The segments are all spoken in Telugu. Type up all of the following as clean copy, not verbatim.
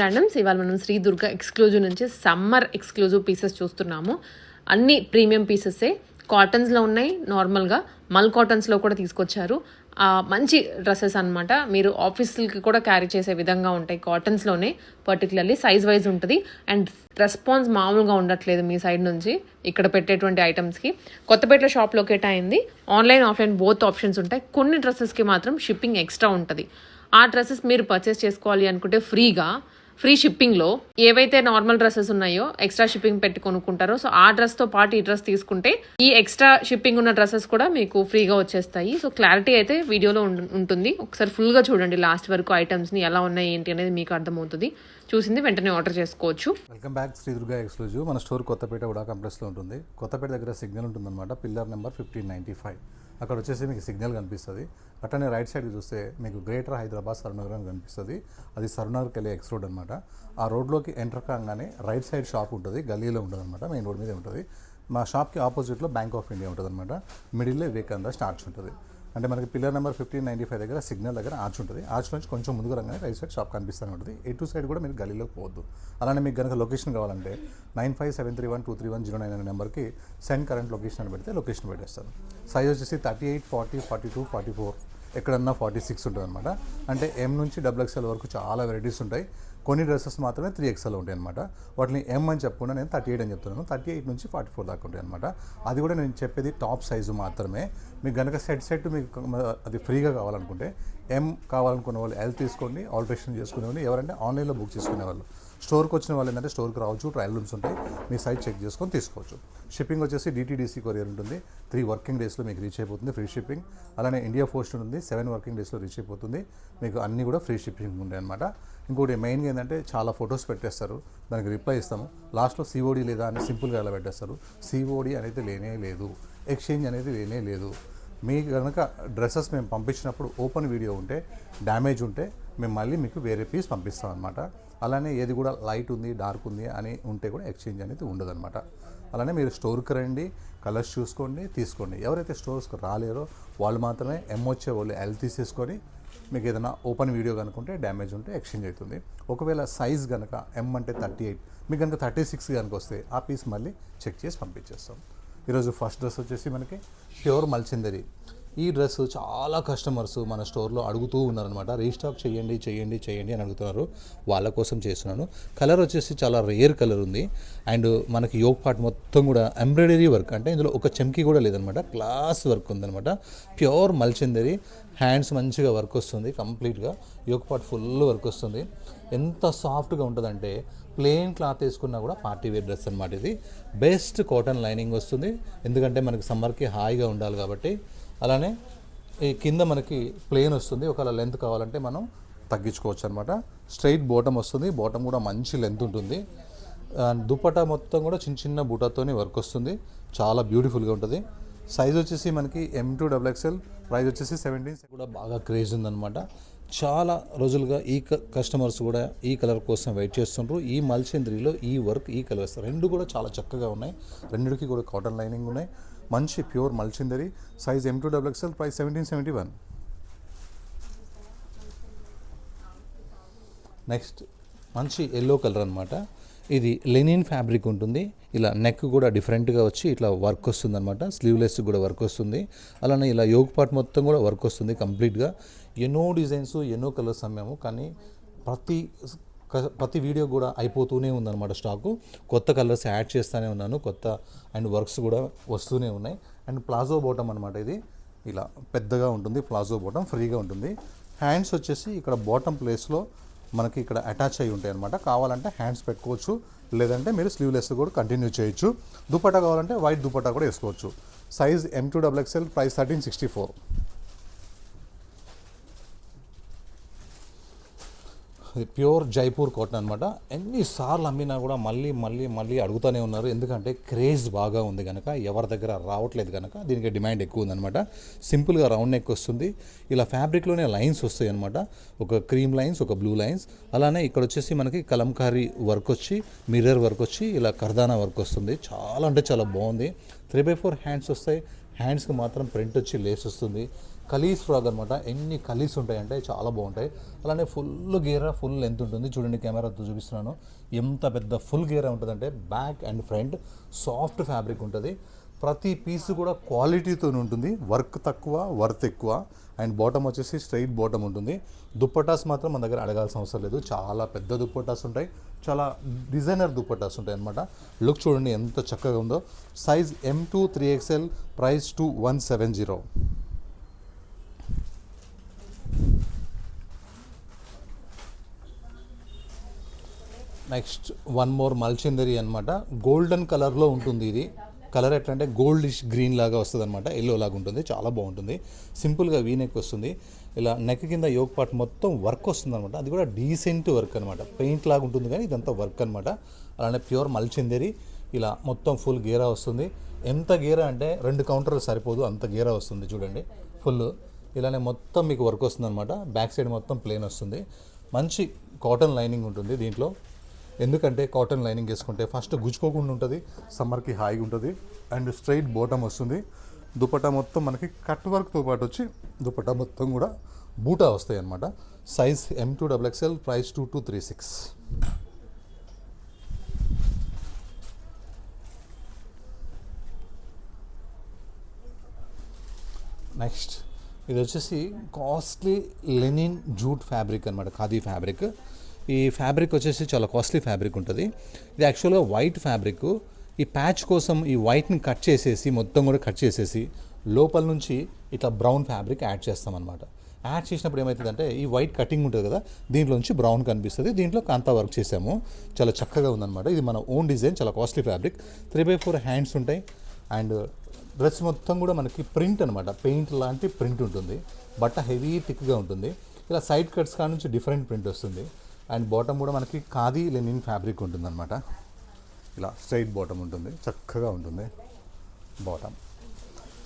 ర్యాండమ్స్ ఇవాళ మనం శ్రీ దుర్గా ఎక్స్క్లూజివ్ నుంచి సమ్మర్ ఎక్స్క్లూజివ్ పీసెస్ చూస్తున్నాము. అన్ని ప్రీమియం పీసెసే కాటన్స్లో ఉన్నాయి, నార్మల్గా మల్ కాటన్స్లో కూడా తీసుకొచ్చారు. మంచి డ్రెస్సెస్ అనమాట. మీరు ఆఫీస్కి కూడా క్యారీ చేసే విధంగా ఉంటాయి. కాటన్స్లోనే పర్టికులర్లీ సైజ్ వైజ్ ఉంటుంది. అండ్ రెస్పాన్స్ మామూలుగా ఉండట్లేదు మీ సైడ్ నుంచి ఇక్కడ పెట్టేటువంటి ఐటమ్స్కి. కొత్తపేట షాప్ లొకేట్ అయింది. ఆన్లైన్ ఆఫ్లైన్ బోత్ ఆప్షన్స్ ఉంటాయి. కొన్ని డ్రెస్సెస్కి మాత్రం షిప్పింగ్ ఎక్స్ట్రా ఉంటుంది. ఆ డ్రెస్సెస్ మీరు పర్చేస్ చేసుకోవాలి అనుకుంటే ఫ్రీ షిప్పింగ్లో ఏవైతే నార్మల్ డ్రెస్సెస్ ఉన్నాయో ఎక్స్ట్రా షిప్పింగ్ పెట్టి కొనుక్కుంటారో, సో ఆ డ్రెస్తో పాటు ఈ డ్రెస్ తీసుకుంటే ఈ ఎక్స్ట్రా షిప్పింగ్ ఉన్న డ్రెస్సెస్ కూడా మీకు ఫ్రీగా వచ్చేస్తాయి. సో క్లారిటీ అయితే వీడియోలో ఉంటుంది. ఒకసారి ఫుల్గా చూడండి లాస్ట్ వరకు ఐటమ్స్ని ఎలా ఉన్నాయి ఏంటి అనేది మీకు అర్థమవుతుంది. చూసింది వెంటనే ఆర్డర్ చేసుకోవచ్చు. Welcome back Shri Durga exclusive. మన స్టోర్ కొత్తపేట కూడా కాంప్లెక్స్లో ఉంటుంది. కొత్తపేట దగ్గర సిగ్నల్ ఉంటుందన్నమాట. Pillar number 1595. అక్కడ వచ్చేసి మీకు సిగ్నల్ కనిపిస్తుంది. అట్లనే రైట్ సైడ్కి చూస్తే మీకు గ్రేటర్ హైదరాబాద్ సరూనగర్ అని కనిపిస్తుంది. అది సరూనగర్కి వెళ్ళే ఎక్స్ రోడ్ అనమాట. ఆ రోడ్లోకి ఎంటర్ కాగానే రైట్ సైడ్ షాప్ ఉంటుంది, గల్లీలో ఉంటుంది అనమాట. మెయిన్ రోడ్ మీద ఉంటుంది. మా షాప్కి ఆపోజిట్లో బ్యాంక్ ఆఫ్ ఇండియా ఉంటుంది అనమాట. మిడిల్లో వివేకానంద స్టార్ట్స్ ఉంటుంది. అంటే మనకి పిల్లర్ నెంబర్ 1595 దగ్గర సిగ్నల్ దగ్గర ఆర్చ్ ఉంటుంది. ఆర్చ్ నుంచి కొంచెం ముందుకు రాగానే రైట్ సైడ్ షాప్ కనిపిస్తూనే ఉంటుంది. ఎటు సైడ్ కూడా మీరు గల్లీలోకి పోవద్దు. అలానే మీకు కనుక లొకేషన్ కావాలంటే 9573123109 అనే నెంబర్కి సెండ్ కరెంట్ లొకేషన్ అని పెడితే లొకేషన్ పెట్టేస్తారు. సైజ్ వచ్చేసి 38, 40, 42, 44, ఎక్కడన్నా 46 ఉంటుంది అనమాట. అంటే M నుంచి XXL వరకు చాలా వెరైటీస్ ఉంటాయి. కొన్ని డ్రెస్సెస్ మాత్రమే 3XL ఉంటాయి అనమాట. వాటిని M అని చెప్పకుండా నేను 38 అని చెప్తున్నాను. 38 నుంచి 44 దాకా ఉంటాయి అనమాట. అది కూడా నేను చెప్పేది టాప్ సైజు మాత్రమే. మీకు కనుక సెట్ మీకు అది ఫ్రీగా కావాలనుకుంటే M కావాలనుకునే వాళ్ళు L తీసుకోండి, ఆల్టరేషన్ చేసుకునే వాళ్ళు ఎవరంటే ఆన్లైన్లో బుక్ చేసుకునే వాళ్ళు. స్టోర్కి వచ్చిన వాళ్ళు ఏంటంటే స్టోర్కి రావచ్చు, ట్రయల్ రూమ్స్ ఉంటాయి, మీ సైట్ చెక్ చేసుకొని తీసుకోవచ్చు. షిప్పింగ్ వచ్చేసి DTDC కొరియర్ ఉంటుంది. 3 వర్కింగ్ డేస్లో మీకు రీచ్ అయిపోతుంది, ఫ్రీ షిప్పింగ్. అలానే ఇండియా పోస్ట్ ఉంటుంది, 7 వర్కింగ్ డేస్లో రీచ్ అయిపోతుంది. మీకు అన్నీ కూడా ఫ్రీ షిప్పింగ్ ఉంటాయి అనమాట. ఇంకోటి మెయిన్గా ఏంటంటే చాలా ఫొటోస్ పెట్టేస్తారు, దానికి రిప్లై ఇస్తాము. లాస్ట్లో COD లేదా అని సింపుల్గా ఎలా పెట్టేస్తారు. COD అనేది లేనే లేదు, ఎక్స్చేంజ్ అనేది లేనే లేదు. మీకు కనుక డ్రెస్సెస్ మేము పంపించినప్పుడు ఓపెన్ వీడియో ఉంటే, డ్యామేజ్ ఉంటే మేము మళ్ళీ మీకు వేరే పీస్ పంపిస్తాం అనమాట. అలానే ఏది కూడా లైట్ ఉంది, డార్క్ ఉంది అని ఉంటే కూడా ఎక్స్చేంజ్ అనేది ఉండదన్నమాట. అలానే మీరు స్టోర్కి రండి, కలర్స్ చూసుకోండి, తీసుకోండి. ఎవరైతే స్టోర్స్కి రాలేరో వాళ్ళు మాత్రమే M వచ్చే వాళ్ళు L తీసేసుకొని మీకు ఏదైనా ఓపెన్ వీడియో కనుకుంటే డ్యామేజ్ ఉంటే ఎక్స్చేంజ్ అవుతుంది. ఒకవేళ సైజ్ కనుక M అంటే 38, మీకు కనుక 36 కనుక వస్తే ఆ పీస్ మళ్ళీ చెక్ చేసి పంపించేస్తాం. ఈరోజు ఫస్ట్ డ్రెస్ వచ్చేసి మనకి ప్యూర్ మల్చిందరి. ఈ డ్రెస్ చాలా కస్టమర్స్ మన స్టోర్లో అడుగుతూ ఉన్నారనమాట. రీస్టాక్ చేయండి అని అడుగుతున్నారు. వాళ్ళ కోసం చేస్తున్నాను. కలర్ వచ్చేసి చాలా రేర్ కలర్ ఉంది. అండ్ మనకి యోగ్ పార్ట్ మొత్తం కూడా ఎంబ్రాయిడరీ వర్క్, అంటే ఇందులో ఒక చెమ్కి కూడా లేదనమాట, క్లాస్ వర్క్ ఉందనమాట. ప్యూర్ మల్చిందరి. హ్యాండ్స్ మంచిగా వర్క్ వస్తుంది, కంప్లీట్గా యోగ్ పార్ట్ ఫుల్ వర్క్ వస్తుంది. ఎంత సాఫ్ట్గా ఉంటుందంటే ప్లెయిన్ క్లాత్ వేసుకున్నా కూడా పార్టీ వేర్ డ్రెస్ అనమాట. ఇది బెస్ట్ కాటన్ లైనింగ్ వస్తుంది, ఎందుకంటే మనకి సమ్మర్కి హాయిగా ఉండాలి కాబట్టి. అలానే ఈ కింద మనకి ప్లెయిన్ వస్తుంది. ఒకవేళ లెంత్ కావాలంటే మనం తగ్గించుకోవచ్చు అనమాట. స్ట్రైట్ బాటమ్ వస్తుంది, బాటమ్ కూడా మంచి లెంత్ ఉంటుంది. దుపట్టా మొత్తం కూడా చిన్న బూటాతోనే వర్క్ వస్తుంది, చాలా బ్యూటిఫుల్గా ఉంటుంది. సైజ్ వచ్చేసి మనకి M to XXL, ప్రైస్ వచ్చేసి 17 కూడా బాగా క్రేజ్ ఉందన్నమాట. చాలా రోజులుగా ఈ కస్టమర్స్ కూడా ఈ కలర్ కోసం వెయిట్ చేస్తుంటారు. ఈ మల్చింద్రిలో ఈ వర్క్, ఈ కలర్స్ రెండు కూడా చాలా చక్కగా ఉన్నాయి. రెండిటికి కూడా కాటన్ లైనింగ్ ఉన్నాయి. మంచి ప్యూర్ మల్చిందరి. Size M to XXL, price 1771. Next మంచి ఎల్లో కలర్ అనమాట. ఇది లెనిన్ ఫ్యాబ్రిక్ ఉంటుంది. ఇలా నెక్ కూడా డిఫరెంట్గా వచ్చి ఇట్లా వర్క్ వస్తుంది అనమాట. స్లీవ్లెస్ కూడా వర్క్ వస్తుంది. అలానే ఇలా యోగ్ పార్ట్ మొత్తం కూడా వర్క్ వస్తుంది కంప్లీట్గా. ఎన్నో డిజైన్స్, ఎన్నో కలర్స్ అమ్మాము, కానీ ప్రతి వీడియో కూడా అయిపోతూనే ఉందన్నమాట స్టాకు. కొత్త కలర్స్ యాడ్ చేస్తూనే ఉన్నాను, కొత్త అండ్ వర్క్స్ కూడా వస్తూనే ఉన్నాయి. అండ్ ప్లాజో బాటమ్ అనమాట. ఇది ఇలా పెద్దగా ఉంటుంది, ప్లాజో బాటమ్ ఫ్రీగా ఉంటుంది. హ్యాండ్స్ వచ్చేసి ఇక్కడ బాటమ్ ప్లేస్లో మనకి ఇక్కడ అటాచ్ అయ్యి ఉంటాయి అనమాట. కావాలంటే హ్యాండ్స్ పెట్టుకోవచ్చు, లేదంటే మీరు స్లీవ్లెస్ కూడా కంటిన్యూ చేయొచ్చు. దుపట్టా కావాలంటే వైట్ దుపట్టా కూడా వేసుకోవచ్చు. Size M to XXL, price 1364. ఇది ప్యూర్ జైపూర్ కాటన్ అనమాట. ఎన్నిసార్లు అమ్మినా కూడా మళ్ళీ అడుగుతూనే ఉన్నారు, ఎందుకంటే క్రేజ్ బాగా ఉంది కనుక, ఎవరి దగ్గర రావట్లేదు కనుక దీనికి డిమాండ్ ఎక్కువ ఉందన్నమాట. సింపుల్గా రౌండ్ నెక్ వస్తుంది. ఇలా ఫ్యాబ్రిక్లోనే లైన్స్ వస్తాయి అనమాట. ఒక క్రీమ్ లైన్స్, ఒక బ్లూ లైన్స్. అలానే ఇక్కడ వచ్చేసి మనకి కలంకారీ వర్క్ వచ్చి, మిర్రర్ వర్క్ వచ్చి, ఇలా కర్దానా వర్క్ వస్తుంది. చాలా అంటే చాలా బాగుంది. 3/4 హ్యాండ్స్ వస్తాయి. హ్యాండ్స్కి మాత్రం ప్రింట్ వచ్చి లేస్ వస్తుంది. కలీస్ ఫ్రాక్ అనమాట. ఎన్ని కలీస్ ఉంటాయంటే చాలా బాగుంటాయి. అలానే ఫుల్ గేరా, ఫుల్ లెంత్ ఉంటుంది. చూడండి కెమెరాతో చూపిస్తున్నాను ఎంత పెద్ద ఫుల్ గేరా ఉంటుందంటే back and front. Soft fabric ఉంటుంది. ప్రతి పీస్ కూడా క్వాలిటీతో ఉంటుంది. వర్క్ తక్కువ, వర్త్ ఎక్కువ. అండ్ బాటమ్ వచ్చేసి స్ట్రైట్ బాటమ్ ఉంటుంది. దుప్పటాస్ మాత్రం మన దగ్గర అడగాల్సిన అవసరం లేదు. చాలా పెద్ద దుప్పటాస్ ఉంటాయి. చాలా డిజైనర్ దుప్పటాస్ ఉంటాయి అనమాట. లుక్ చూడండి ఎంత చక్కగా ఉందో. Size M2 3XL, price 2170. Next one more మల్చిందరీ అనమాట. గోల్డెన్ కలర్లో ఉంటుంది ఇది. కలర్ ఎట్లా అంటే గోల్డిష్ గ్రీన్ లాగా వస్తుంది అనమాట. ఎల్లో లాగా ఉంటుంది. చాలా బాగుంటుంది. సింపుల్గా వీనెక్ వస్తుంది. ఇలా నెక్ కింద యోక్ పార్ట్ మొత్తం వర్క్ వస్తుంది అనమాట. అది కూడా డీసెంట్ వర్క్ అనమాట. పెయింట్ లాగా ఉంటుంది కానీ ఇదంతా వర్క్ అనమాట. అలానే ప్యూర్ మల్చిందరీ. ఇలా మొత్తం ఫుల్ గేరా వస్తుంది. ఎంత గేరా అంటే 2 కౌంటర్లు సరిపోదు, అంత గేరా వస్తుంది చూడండి ఫుల్. ఇలానే మొత్తం మీకు వర్క్ వస్తుంది అనమాట. బ్యాక్ సైడ్ మొత్తం ప్లేన్ వస్తుంది. మంచి కాటన్ లైనింగ్ ఉంటుంది దీంట్లో. ఎందుకంటే కాటన్ లైనింగ్ వేసుకుంటే ఫస్ట్ గుచ్చుకోకుండా ఉంటుంది, సమ్మర్కి హాయిగా ఉంటుంది. అండ్ స్ట్రైట్ బాటమ్ వస్తుంది. దుపట్టా మొత్తం మనకి కట్ వర్క్తో పాటు వచ్చి దుపట్టా మొత్తం కూడా బూటా వస్తాయి అన్నమాట. Size M2 XXL, price 2236. Next ఇది వచ్చేసి కాస్ట్లీ లెనిన్ జూట్ ఫ్యాబ్రిక్ అనమాట. ఖాదీ ఫ్యాబ్రిక్. ఈ ఫ్యాబ్రిక్ వచ్చేసి చాలా కాస్ట్లీ ఫ్యాబ్రిక్ ఉంటుంది. ఇది యాక్చువల్గా వైట్ ఫ్యాబ్రిక్. ఈ ప్యాచ్ కోసం ఈ వైట్ని కట్ చేసేసి మొత్తం కూడా కట్ చేసేసి లోపల నుంచి ఇట్లా బ్రౌన్ ఫ్యాబ్రిక్ యాడ్ చేస్తామన్నమాట. యాడ్ చేసినప్పుడు ఏమవుతుందంటే ఈ వైట్ కటింగ్ ఉంటుంది కదా, దీంట్లోంచి బ్రౌన్ కనిపిస్తుంది. దీంట్లో కాంతా వర్క్ చేసాము. చాలా చక్కగా ఉందన్నమాట. ఇది మన ఓన్ డిజైన్. చాలా కాస్ట్లీ ఫ్యాబ్రిక్. 3/4 హ్యాండ్స్ ఉంటాయి. అండ్ డ్రెస్ మొత్తం కూడా మనకి ప్రింట్ అనమాట. పెయింట్ లాంటి ప్రింట్ ఉంటుంది. బట్ట హెవీ థిక్గా ఉంటుంది. ఇలా సైడ్ కట్స్ కాడ నుంచి డిఫరెంట్ ప్రింట్ వస్తుంది. అండ్ బాటమ్ కూడా మనకి ఖాదీ లెనిన్ ఫ్యాబ్రిక్ ఉంటుందన్నమాట. ఇలా స్ట్రైట్ బాటమ్ ఉంటుంది. చక్కగా ఉంటుంది బాటమ్.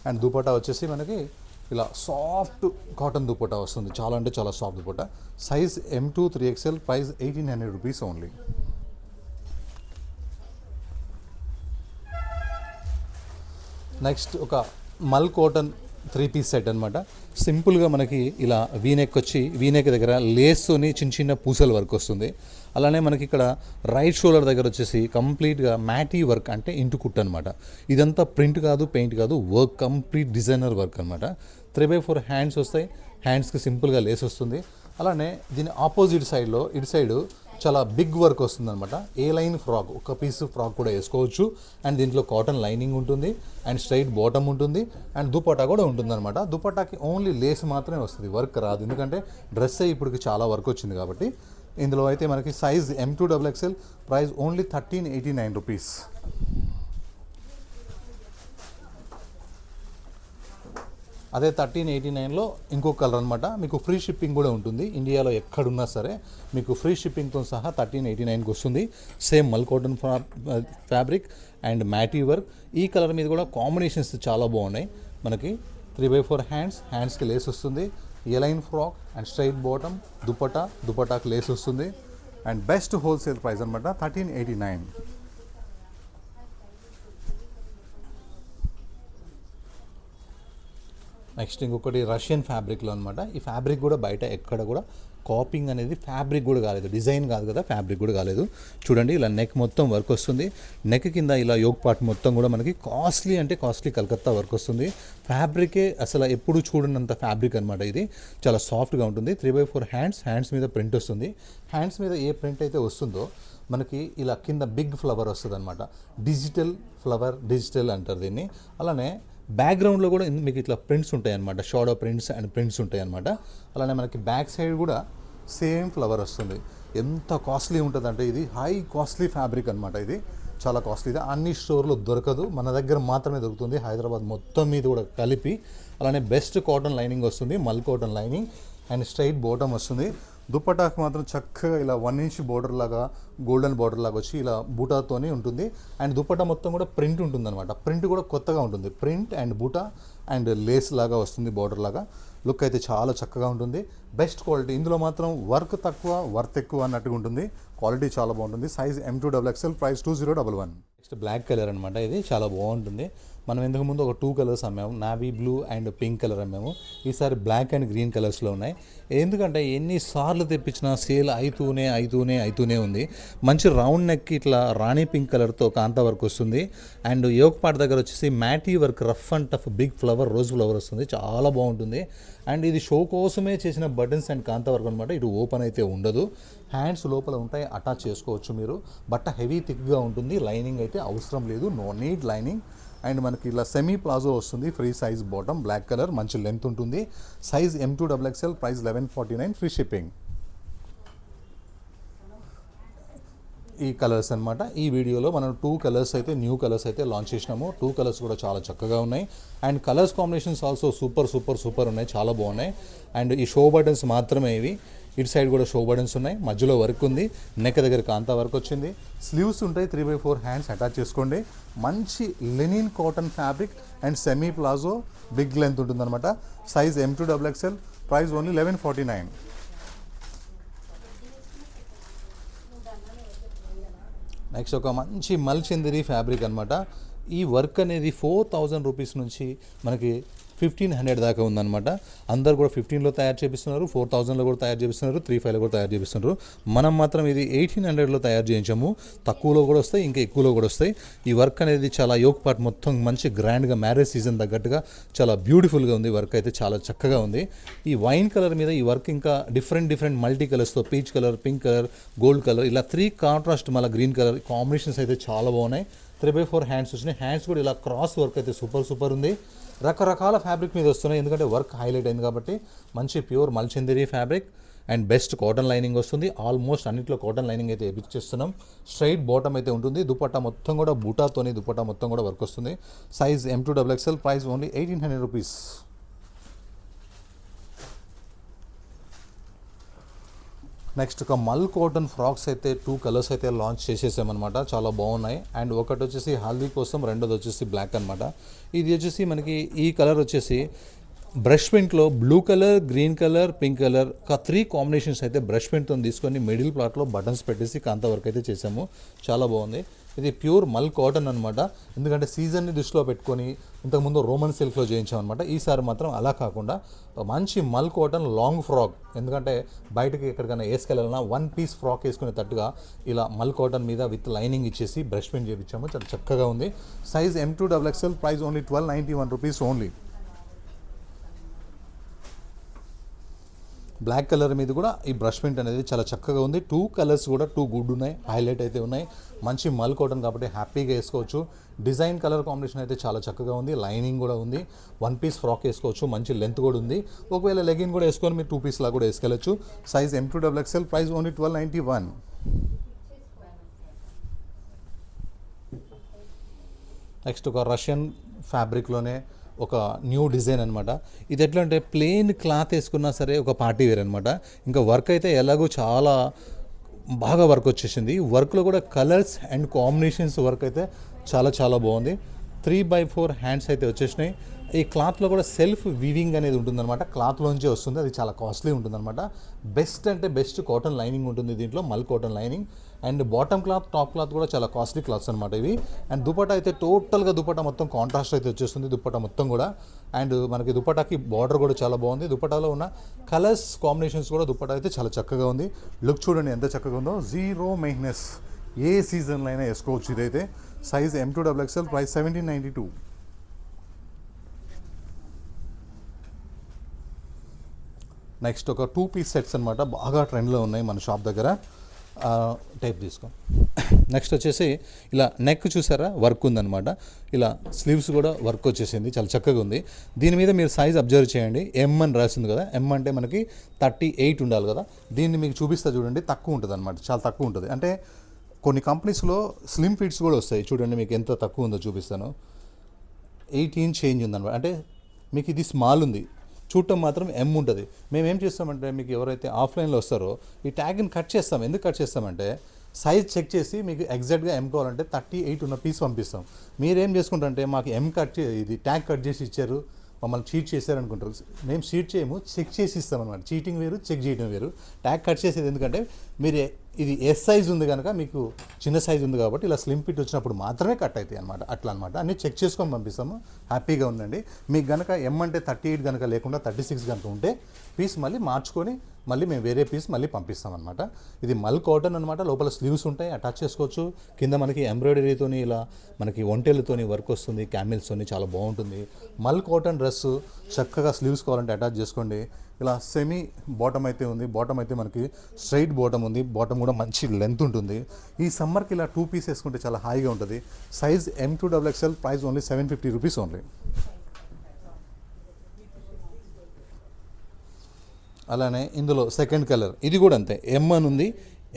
అండ్ దుపట్టా వచ్చేసి మనకి ఇలా సాఫ్ట్ కాటన్ దుపట్టా వస్తుంది. చాలా అంటే చాలా soft dupatta. Size M2 3XL, price 1800 rupees only. Next ఒక మల్ కాటన్ 3-piece సెట్ అనమాట. సింపుల్గా మనకి ఇలా వీనెక్ వచ్చి వీనెక్ దగ్గర లేస్తోని చిన్న చిన్న పూసల వర్క్ వస్తుంది. అలానే మనకి ఇక్కడ రైట్ షోల్డర్ దగ్గర వచ్చేసి కంప్లీట్గా మ్యాటీ వర్క్, అంటే ఇంటు కుట్టు అనమాట. ఇదంతా ప్రింట్ కాదు, పెయింట్ కాదు, వర్క్ కంప్లీట్ డిజైనర్ వర్క్ అనమాట. 3/4 హ్యాండ్స్ వస్తాయి. హ్యాండ్స్కి సింపుల్గా లేస్ వస్తుంది. అలానే దీని ఆపోజిట్ సైడ్లో ఇటు సైడు చాలా బిగ్ వర్క్ వస్తుంది అనమాట. ఏ లైన్ ఫ్రాక్, ఒక పీస్ ఫ్రాక్ కూడా వేసుకోవచ్చు. అండ్ దీంట్లో కాటన్ లైనింగ్ ఉంటుంది. అండ్ స్ట్రైట్ బాటమ్ ఉంటుంది. అండ్ దుపట్టా కూడా ఉంటుంది అనమాట. దుపట్టాకి ఓన్లీ లేస్ మాత్రమే వస్తుంది, వర్క్ రాదు. ఎందుకంటే డ్రెస్ ఇప్పటికి చాలా వర్క్ వచ్చింది కాబట్టి. ఇందులో అయితే మనకి size M2 XXL, price only 1389 rupees. అదే 1389లో ఇంకో కలర్ అనమాట. మీకు ఫ్రీ షిప్పింగ్ కూడా ఉంటుంది. ఇండియాలో ఎక్కడున్నా సరే మీకు ఫ్రీ షిప్పింగ్తో సహా 1389కి వస్తుంది. సేమ్ మల్ కాటన్ ఫ్యాబ్రిక్ అండ్ మ్యాటీ వర్క్. ఈ కలర్ మీద కూడా కాంబినేషన్స్ చాలా బాగున్నాయి. మనకి 3/4 హ్యాండ్స్కి లేస్ వస్తుంది. A line frock and straight bottom. దుపట్టాకి లేస్ వస్తుంది. అండ్ బెస్ట్ హోల్సేల్ ప్రైస్ అనమాట 1389. నెక్స్ట్ ఇంకొకటి రష్యన్ ఫ్యాబ్రిక్లో అనమాట. ఈ ఫ్యాబ్రిక్ కూడా బయట ఎక్కడ కూడా కాపింగ్ అనేది ఫ్యాబ్రిక్ కూడా కాలేదు, డిజైన్ కాదు కదా, ఫ్యాబ్రిక్ కూడా కాలేదు. చూడండి ఇలా నెక్ మొత్తం వర్క్ వస్తుంది. నెక్ కింద ఇలా యోక్ పార్ట్ మొత్తం కూడా మనకి కాస్ట్లీ అంటే కాస్ట్లీ కలకత్తా వర్క్ వస్తుంది. ఫ్యాబ్రికే అసలు ఎప్పుడు చూడనంత ఫ్యాబ్రిక్ అనమాట. ఇది చాలా సాఫ్ట్గా ఉంటుంది. 3/4 హ్యాండ్స్ మీద ప్రింట్ వస్తుంది. హ్యాండ్స్ మీద ఏ ప్రింట్ అయితే వస్తుందో మనకి ఇలా కింద బిగ్ ఫ్లవర్ వస్తుంది అనమాట. డిజిటల్ ఫ్లవర్, డిజిటల్ అంటారు దీన్ని. అలానే బ్యాక్గ్రౌండ్లో కూడా మీకు ఇట్లా ప్రింట్స్ ఉంటాయి అనమాట. షాడో ప్రింట్స్ అండ్ ప్రింట్స్ ఉంటాయి అనమాట. అలానే మనకి బ్యాక్ సైడ్ కూడా సేమ్ ఫ్లవర్ వస్తుంది. ఎంత కాస్ట్లీ ఉంటుంది అంటే ఇది హై కాస్ట్లీ ఫ్యాబ్రిక్ అనమాట. ఇది చాలా కాస్ట్లీది. అన్ని స్టోర్లో దొరకదు, మన దగ్గర మాత్రమే దొరుకుతుంది. హైదరాబాద్ మొత్తం మీద కూడా కలిపి. అలానే బెస్ట్ కాటన్ లైనింగ్ వస్తుంది, మల్ cotton lining and straight bottom వస్తుంది. దుపట్టాకు మాత్రం చక్కగా ఇలా 1 ఇంచ్ బోర్డర్ లాగా, గోల్డెన్ బోర్డర్ లాగా వచ్చి ఇలా బూటాతోనే ఉంటుంది. అండ్ దుపట్టా మొత్తం కూడా ప్రింట్ ఉంటుంది అనమాట. ప్రింట్ కూడా కొత్తగా ఉంటుంది. ప్రింట్ అండ్ బూటా అండ్ లేస్ లాగా వస్తుంది, బోర్డర్ లాగా. లుక్ అయితే చాలా చక్కగా ఉంటుంది. Best quality. ఇందులో మాత్రం వర్క్ తక్కువ, వర్త్ ఎక్కువ అన్నట్టుగా ఉంటుంది. క్వాలిటీ చాలా బాగుంటుంది. Size M2 XXL, price 2011. Next black colour అనమాట. ఇది చాలా బాగుంటుంది. మనం ఇంతకు ముందు ఒక 2 కలర్స్ అమ్మాము, navy blue and pink colour అమ్మాము. ఈసారి బ్లాక్ అండ్ గ్రీన్ కలర్స్లో ఉన్నాయి. ఎందుకంటే ఎన్నిసార్లు తెప్పించినా సేల్ అవుతూనే ఉంది. మంచి రౌండ్ నెక్ ఇట్లా రాణి పింక్ కలర్తో కాంతా వర్క్ వస్తుంది. అండ్ యోక్ పార్ట్ దగ్గర వచ్చేసి మ్యాటీ work rough and tough big flower rose flower వస్తుంది, చాలా బాగుంటుంది. అండ్ ఇది షో కోసమే చేసిన బటన్స్ అండ్ కాంతా వర్క్ అనమాట. ఇటు ఓపెన్ అయితే ఉండదు, హ్యాండ్స్ లోపల ఉంటాయి, అటాచ్ చేసుకోవచ్చు మీరు. బట్ట హెవీ థిక్గా ఉంటుంది, లైనింగ్ అయితే అవసరం లేదు, నో నీడ్ లైనింగ్. అండ్ మనకి ఇలా సెమీ ప్లాజో వస్తుంది, free size bottom, black colour, మంచి లెంత్ ఉంటుంది. Size M2XXL, price 1149, free shipping. ఈ కలర్స్ అనమాట. ఈ వీడియోలో మనం 2 కలర్స్ అయితే న్యూ కలర్స్ అయితే లాంచ్ చేసినాము. 2 కలర్స్ కూడా చాలా చక్కగా ఉన్నాయి. And colours combinations also super ఉన్నాయి, చాలా బాగున్నాయి. అండ్ ఈ షో బటన్స్ మాత్రమే ఇవి. ఇటు సైడ్ కూడా షో బటన్స్ ఉన్నాయి, మధ్యలో వర్క్ ఉంది, నెక్ దగ్గర కాంతా వర్క్ వచ్చింది, స్లీవ్స్ ఉంటాయి, 3/4 హ్యాండ్స్ అటాచ్ చేసుకోండి. మంచి linen cotton fabric and semi palazzo, big length ఉంటుందన్నమాట. Size M2XXL, price only 1149. Next ఒక మంచి మల్చందరి ఫ్యాబ్రిక్ అనమాట. ఈ వర్క్ అనేది 4000 రూపీస్ నుంచి మనకి 1500 దాకా ఉందన్నమాట. అందరు కూడా 15లో తయారు చేపిస్తున్నారు, 4000లో కూడా తయారు చేపిస్తున్నారు, 35లో కూడా తయారు చేపిస్తున్నారు. మనం మాత్రం ఇది 1800లో తయారు చేయించాము. తక్కువలో కూడా వస్తాయి, ఇంకా ఎక్కువలో కూడా వస్తాయి. ఈ వర్క్ అనేది చాలా యోక్ పార్ట్ మొత్తం మంచి గ్రాండ్గా మ్యారేజ్ సీజన్ తగ్గట్టుగా చాలా బ్యూటిఫుల్గా ఉంది. వర్క్ అయితే చాలా చక్కగా ఉంది. ఈ వైన్ కలర్ మీద ఈ వర్క్ ఇంకా డిఫరెంట్ మల్టీ కలర్స్తో, peach colour, pink colour, gold colour, ఇలా 3 కాంట్రాస్ట్ మళ్ళీ గ్రీన్ కలర్ కాంబినేషన్స్ అయితే చాలా బాగున్నాయి. 3/4 హ్యాండ్స్ వచ్చినాయి. హ్యాండ్స్ కూడా ఇలా క్రాస్ వర్క్ అయితే సూపర్ ఉంది. రకరకాల ఫ్యాబ్రిక్ మీద వస్తున్నాయి, ఎందుకంటే వర్క్ హైలైట్ అయింది కాబట్టి. మంచి ప్యూర్ మల్చందరి fabric and best cotton lining వస్తుంది. ఆల్మోస్ట్ అన్నింటిలో కాటన్ లైనింగ్ అయితే వేయించేస్తున్నాం. స్ట్రైట్ బాటమ్ అయితే ఉంటుంది. దుపట్టా మొత్తం కూడా బూటాతోని దుపట్టా మొత్తం కూడా వర్క్ వస్తుంది. Size M2XXL, price only 1800 rupees. Next ఒక మల్ కాటన్ ఫ్రాక్స్ అయితే 2 కలర్స్ అయితే లాంచ్ చేసేసామన్నమాట, చాలా బాగున్నాయి. అండ్ ఒకటి వచ్చేసి హల్దీ కోసం, రెండోది వచ్చేసి బ్లాక్ అనమాట. ఇది వచ్చేసి మనకి ఈ కలర్ వచ్చేసి బ్రష్ పెయింట్లో blue colour, green colour, pink colour, ఒక 3 కాంబినేషన్స్ అయితే బ్రష్ పెయింట్తో తీసుకొని మిడిల్ ప్లాట్లో బటన్స్ పెట్టేసి కాంతా వర్క్ అయితే చేసాము, చాలా బాగుంది. ఇది ప్యూర్ మల్ కాటన్ అనమాట. ఎందుకంటే సీజన్ని దృష్టిలో పెట్టుకొని ఇంతకుముందు రోమన్ సిల్క్లో చేయించామన్నమాట. ఈసారి మాత్రం అలా కాకుండా మంచి మల్ కాటన్ లాంగ్ ఫ్రాక్, ఎందుకంటే బయటకి ఎక్కడికైనా వేసుకెళ్ళాలన్నా 1 పీస్ ఫ్రాక్ వేసుకునే తట్టుగా ఇలా మల్ కాటన్ మీద విత్ లైనింగ్ ఇచ్చేసి బ్రష్ పెయింట్ చేయించాము, చాలా చక్కగా ఉంది. Size M2XXL, price only 1291 rupees only. Black colour మీద కూడా ఈ బ్రష్ పెయింట్ అనేది చాలా చక్కగా ఉంది. 2 కలర్స్ కూడా 2 గుడ్ ఉన్నాయి, హైలైట్ అయితే ఉన్నాయి. మంచి మల్ కాటన్ కాబట్టి హ్యాపీగా వేసుకోవచ్చు. డిజైన్ కలర్ కాంబినేషన్ అయితే చాలా చక్కగా ఉంది, లైనింగ్ కూడా ఉంది. 1 పీస్ ఫ్రాక్ వేసుకోవచ్చు, మంచి లెంత్ కూడా ఉంది. ఒకవేళ లెగిన్ కూడా వేసుకొని మీరు 2 పీస్లా కూడా వేసుకెళ్ళచ్చు. Size M2XXL, price only 1291. Next ఒక రష్యన్ ఫ్యాబ్రిక్లోనే ఒక న్యూ డిజైన్ అనమాట. ఇది ఎట్లా అంటే ప్లెయిన్ క్లాత్ వేసుకున్నా సరే ఒక పార్టీ వేర్ అనమాట. ఇంకా వర్క్ అయితే ఎలాగో చాలా బాగా వర్క్ వచ్చేసింది. వర్క్లో కూడా కలర్స్ అండ్ కాంబినేషన్స్ వర్క్ అయితే చాలా బాగుంది. 3/4 హ్యాండ్స్ అయితే వచ్చేసినాయి. ఈ క్లాత్లో కూడా సెల్ఫ్ వీవింగ్ అనేది ఉంటుందన్నమాట, క్లాత్లోంచే వస్తుంది, అది చాలా కాస్ట్లీ ఉంటుందన్నమాట. బెస్ట్ అంటే బెస్ట్ కాటన్ లైనింగ్ ఉంటుంది దీంట్లో, మల్ cotton lining. And bottom cloth, top cloth కూడా చాలా కాస్ట్లీ క్లాత్స్ అనమాట ఇవి. అండ్ దుపట్టా అయితే టోటల్గా దుపట్టా మొత్తం కాంట్రాస్ట్ అయితే వచ్చేస్తుంది దుపట్టా మొత్తం కూడా. అండ్ మనకి దుపట్టాకి బార్డర్ కూడా చాలా బాగుంది. దుపట్టాలో ఉన్న కలర్స్ కాంబినేషన్స్ కూడా దుపట్టా అయితే చాలా చక్కగా ఉంది. లుక్ చూడండి ఎంత చక్కగా ఉందో, జీరో మెయింటెనెన్స్, ఏ సీజన్లో అయినా వేసుకోవచ్చు ఇదైతే. Size M2XXL, price 1792. నెక్స్ట్ ఒక 2 పీస్ సెట్స్ అనమాట, బాగా ట్రెండ్లో ఉన్నాయి మన షాప్ దగ్గర. టైప్ తీసుకో. నెక్స్ట్ వచ్చేసి ఇలా నెక్ చూసారా వర్క్ ఉందన్నమాట. ఇలా స్లీవ్స్ కూడా వర్క్ వచ్చేసింది, చాలా చక్కగా ఉంది. దీని మీద మీరు సైజ్ అబ్జర్వ్ చేయండి. M అని రాసింది కదా, M అంటే మనకి 38 ఉండాలి కదా. దీన్ని మీకు చూపిస్తా చూడండి, తక్కువ ఉంటుంది అనమాట, చాలా తక్కువ ఉంటుంది. అంటే కొన్ని కంపెనీస్లో స్లిమ్ ఫిట్స్ కూడా వస్తాయి, చూడండి మీకు ఎంత తక్కువ ఉందో చూపిస్తాను. 18 చేంజ్ ఉందన్నమాట. అంటే మీకు ఇది స్మాల్ ఉంది, చూడటం మాత్రం M ఉంటుంది. మేము ఏం చేస్తామంటే మీకు ఎవరైతే ఆఫ్లైన్లో వస్తారో ఈ ట్యాగ్ని కట్ చేస్తాం. ఎందుకు కట్ చేస్తామంటే సైజ్ చెక్ చేసి మీకు ఎగ్జాక్ట్గా M కావాలంటే 38 ఉన్న పీస్ పంపిస్తాం. మీరేం చేసుకుంటారంటే మాకు M కట్ ఇది ట్యాగ్ కట్ చేసి ఇచ్చారు, మమ్మల్ని చీట్ చేశారనుకుంటారు. మేము చీట్ చేయము, చెక్ చేసి ఇస్తామన్నమాట. చీటింగ్ వేరు, చెక్ చేయడం వేరు. ట్యాగ్ కట్ చేసేది ఎందుకంటే మీరు ఇది ఎస్ సైజ్ ఉంది కనుక మీకు చిన్న సైజ్ ఉంది కాబట్టి ఇలా స్లిమ్ ఫిట్ వచ్చినప్పుడు మాత్రమే కట్ అవుతాయి అనమాట. అట్లా అనమాట. అన్నీ చెక్ చేసుకొని పంపిస్తాము. హ్యాపీగా ఉండండి. మీకు కనుక ఎం అంటే 38 కనుక లేకుండా 36 కనుక ఉంటే పీస్ మళ్ళీ మార్చుకొని మళ్ళీ మేము వేరే పీస్ మళ్ళీ పంపిస్తాం అనమాట. ఇది మల్ కాటన్ అనమాట. లోపల స్లీవ్స్ ఉంటాయి, అటాచ్ చేసుకోవచ్చు. కింద మనకి ఎంబ్రాయిడరీతోని ఇలా మనకి ఒంటెలతోని వర్క్ వస్తుంది, క్యామిల్స్తోని చాలా బాగుంటుంది. మల్ కాటన్ డ్రెస్ చక్కగా స్లీవ్స్ కావాలంటే అటాచ్ చేసుకోండి. ఇలా సెమీ బాటమ్ అయితే ఉంది. బాటమ్ అయితే మనకి స్ట్రైట్ బాటమ్ ఉంది. బాటమ్ కూడా మంచి లెంత్ ఉంటుంది. ఈ సమ్మర్కి ఇలా 2 పీస్ వేసుకుంటే చాలా హాయిగా ఉంటుంది. Size M2XXL, price only 750 rupees only. అలానే ఇందులో సెకండ్ కలర్ ఇది కూడా అంతే, ఎం అని ఉంది,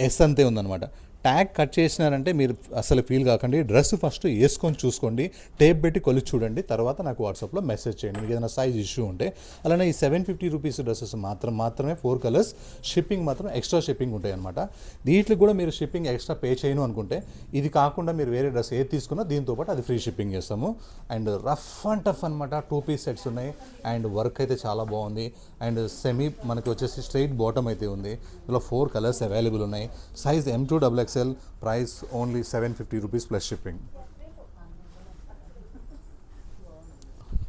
ఎస్ అంతే ఉందన్నమాట. ట్యాగ్ కట్ చేసినారంటే మీరు అసలు ఫీల్ కాకండి. డ్రెస్ ఫస్ట్ వేసుకొని చూసుకోండి, టేప్ పెట్టి కొలిచి చూడండి, తర్వాత నాకు వాట్సాప్లో మెసేజ్ చేయండి మీకు ఏదైనా సైజ్ ఇష్యూ ఉంటే. అలానే ఈ 750 రూపీస్ డ్రెస్సెస్ మాత్రమే 4 కలర్స్, షిప్పింగ్ మాత్రం ఎక్స్ట్రా షిప్పింగ్ ఉంటాయి అనమాట. దీంట్లో కూడా మీరు షిప్పింగ్ ఎక్స్ట్రా పే చేయను అనుకుంటే ఇది కాకుండా మీరు వేరే డ్రెస్ ఏది తీసుకున్నా దీంతో పాటు అది ఫ్రీ షిప్పింగ్ చేస్తాము. అండ్ రఫ్ అండ్ టఫ్ అనమాట. 2 పీస్ సెట్స్ ఉన్నాయి. అండ్ వర్క్ అయితే చాలా బాగుంది. అండ్ సెమీ మనకి వచ్చేసి స్ట్రైట్ బాటమ్ అయితే ఉంది. ఇందులో 4 కలర్స్ అవైలబుల్ ఉన్నాయి. Size M2XXL, price only 750 rupees plus shipping.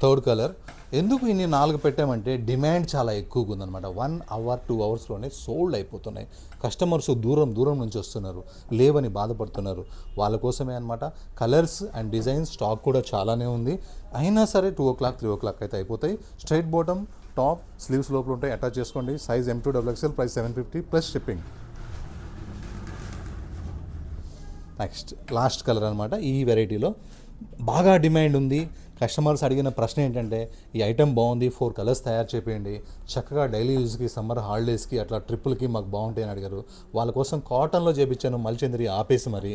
Third colour ఎందుకు ఇన్ని 4 పెట్టామంటే డిమాండ్ చాలా ఎక్కువగా ఉందన్నమాట. 1 అవర్ 2 అవర్స్లోనే సోల్డ్ అయిపోతున్నాయి. కస్టమర్స్ దూరం నుంచి వస్తున్నారు, లేవని బాధపడుతున్నారు. వాళ్ళ కోసమే అనమాట. కలర్స్ అండ్ డిజైన్స్ స్టాక్ కూడా చాలానే ఉంది. అయినా సరే 2 o'clock 3 o'clock అయితే అయిపోతాయి. స్ట్రైట్ బాటమ్, టాప్, స్లీవ్స్ లోపల ఉంటాయి, అటాచ్ చేసుకోండి. Size M2XXL, price 750 plus shipping. Next last colour అనమాట. ఈ వెరైటీలో బాగా డిమాండ్ ఉంది. కస్టమర్స్ అడిగిన ప్రశ్న ఏంటంటే ఈ ఐటెం బాగుంది, 4 కలర్స్ తయారు చేయండి, చక్కగా డైలీ యూజ్కి, సమ్మర్ హాలిడేస్కి, అట్లా ట్రిప్పులకి మాకు బాగుంటాయని అడిగారు. వాళ్ళ కోసం కాటన్లో చేయించాను, మల్చంద్రి ఆపేసి మరి.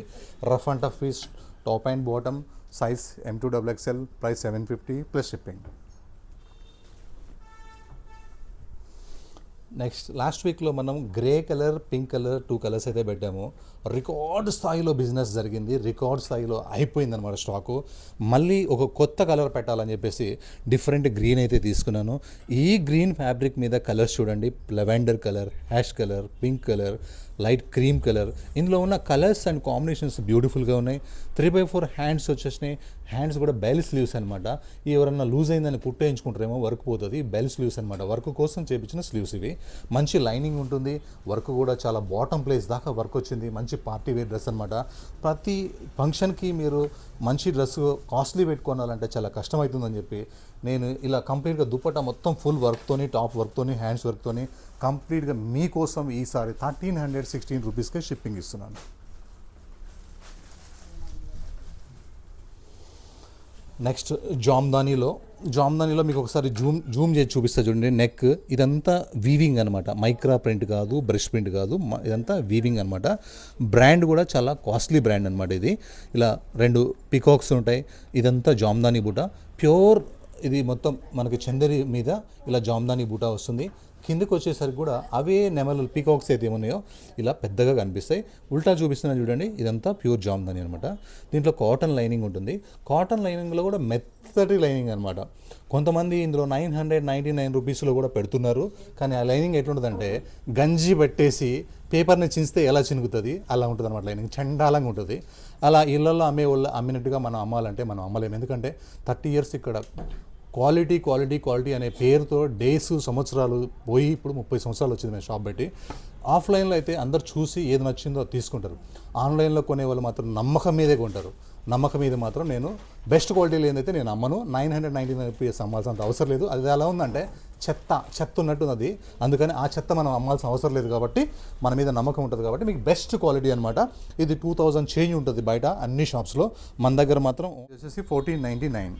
Rough and tough piece, top and bottom, size M2XXL, price 750 plus shipping. Next last వీక్లో మనం grey colour, pink colour 2 colours అయితే పెట్టాము. రికార్డ్ స్థాయిలో బిజినెస్ జరిగింది, రికార్డ్ స్థాయిలో అయిపోయిందన్నమాట స్టాకు. మళ్ళీ ఒక కొత్త కలర్ పెట్టాలని చెప్పేసి డిఫరెంట్ గ్రీన్ అయితే తీసుకున్నాను. ఈ గ్రీన్ ఫ్యాబ్రిక్ మీద కలర్స్ చూడండి. Lavender colour, ash colour, pink colour, light cream colour. ఇందులో ఉన్న కలర్స్ అండ్ కాంబినేషన్స్ బ్యూటిఫుల్గా ఉన్నాయి. 3/4 హ్యాండ్స్ వచ్చేసినాయి. హ్యాండ్స్ కూడా బెల్ స్లీవ్స్ అనమాట. ఎవరన్నా లూజ్ అయిందని కుట్టేయించుకుంటారేమో, వర్క్ పోతుంది. బెల్ స్లీవ్స్ అనమాట, వర్క్ కోసం చేయించిన స్లీవ్స్ ఇవి. మంచి లైనింగ్ ఉంటుంది. వర్క్ కూడా చాలా బాటమ్ ప్లేస్ దాకా వర్క్ వచ్చింది. మంచి పార్టీ వేర్ డ్రెస్ అనమాట. ప్రతి ఫంక్షన్కి మీరు మంచి డ్రెస్ కాస్ట్లీ పెట్టుకోవాలంటే చాలా కష్టమవుతుందని చెప్పి నేను ఇలా కంప్లీట్గా దుపట్టా మొత్తం ఫుల్ వర్క్తోని, టాప్ వర్క్తోని, హ్యాండ్స్ వర్క్తోని కంప్లీట్గా మీకోసం ఈసారి 1316 రూపీస్కే షిప్పింగ్ ఇస్తున్నాను. నెక్స్ట్ జామ్దానీలో మీకు ఒకసారి జూమ్ చేసి చూపిస్తా చూడండి. నెక్ ఇదంతా వీవింగ్ అనమాట, మైక్రా ప్రింట్ కాదు, బ్రష్ ప్రింట్ కాదు, ఇదంతా వీవింగ్ అనమాట. బ్రాండ్ కూడా చాలా కాస్ట్లీ బ్రాండ్ అనమాట. ఇది ఇలా 2 పికాక్స్ ఉంటాయి. ఇదంతా జామ్దానీ బూటా, ప్యూర్. ఇది మొత్తం మనకి చందరి మీద ఇలా జామ్దానీ బూటా వస్తుంది. కిందకి వచ్చేసరికి కూడా అవే నెమలు పీకాక్స్ అయితే ఏమున్నాయో ఇలా పెద్దగా కనిపిస్తాయి. ఉల్టా చూపిస్తున్నా చూడండి. ఇదంతా ప్యూర్ జామ్దానీ అనమాట. దీంట్లో కాటన్ లైనింగ్ ఉంటుంది. కాటన్ లైనింగ్లో కూడా మెత్తటి లైనింగ్ అనమాట. కొంతమంది ఇందులో 999 రూపీస్లో కూడా పెడుతున్నారు. కానీ ఆ లైనింగ్ ఎట్లుంటుందంటే గంజి పెట్టేసి పేపర్ని చించితే ఎలా చినుగుతుంది అలా ఉంటుంది అనమాట. లైనింగ్ చండాలంగా ఉంటుంది. అలా ఇళ్లలో అమ్మినట్టుగా మనం అమ్మాలంటే మనం అమ్మలేము. ఎందుకంటే 30 ఇయర్స్ ఇక్కడ క్వాలిటీ అనే పేరుతో డేస్, సంవత్సరాలు పోయి ఇప్పుడు 30 సంవత్సరాలు వచ్చింది మేము షాప్ పెట్టి. ఆఫ్లైన్లో అయితే అందరు చూసి ఏది నచ్చిందో తీసుకుంటారు. ఆన్లైన్లో కొనే వాళ్ళు మాత్రం నమ్మకం మీదే కొంటారు. నమ్మకం మీద మాత్రం నేను బెస్ట్ క్వాలిటీ లేదైతే నేను అమ్మను. 999 రూపీస్ అమ్మాల్సినంత అవసరం లేదు. అది ఎలా ఉందంటే చెత్త ఉన్నట్టుంది అది. అందుకని ఆ చెత్త మనం అమ్మాల్సిన అవసరం లేదు కాబట్టి మన మీద నమ్మకం ఉంటుంది కాబట్టి మీకు బెస్ట్ క్వాలిటీ అనమాట. ఇది 2000 చేంజ్ ఉంటుంది బయట అన్ని షాప్స్లో. మన దగ్గర మాత్రం వచ్చేసి 1499.